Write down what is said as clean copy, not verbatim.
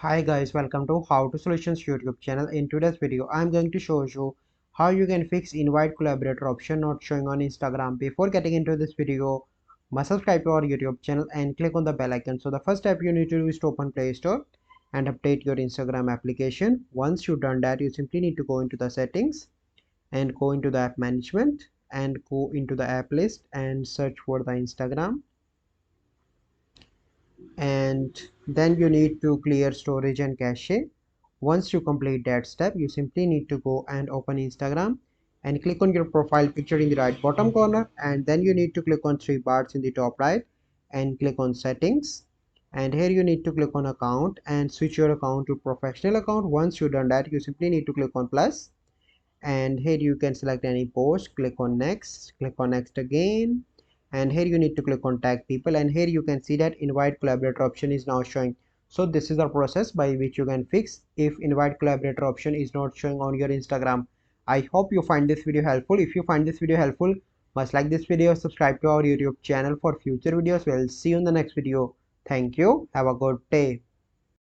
Hi guys, welcome to How to Solutions YouTube channel. In today's video, I'm going to show you how you can fix invite collaborator option not showing on Instagram. Before getting into this video, must subscribe to our YouTube channel and click on the bell icon. So the first step you need to do is to open Play Store and update your Instagram application. Once you've done that, you simply need to go into the settings and go into the app management and go into the app list and search for the Instagram, and then you need to clear storage and cache. Once you complete that step, you simply need to go and open Instagram and click on your profile picture in the right bottom corner, and then you need to click on three bars in the top right and click on settings, and here you need to click on account and switch your account to professional account. Once you've done that, you simply need to click on plus, and here you can select any post, click on next again, and here you need to click on tag people, and here you can see that invite collaborator option is now showing. So this is the process by which you can fix if invite collaborator option is not showing on your Instagram. I hope you find this video helpful. If you find this video helpful, must like this video, subscribe to our YouTube channel for future videos. We'll see you in the next video. Thank you, have a good day.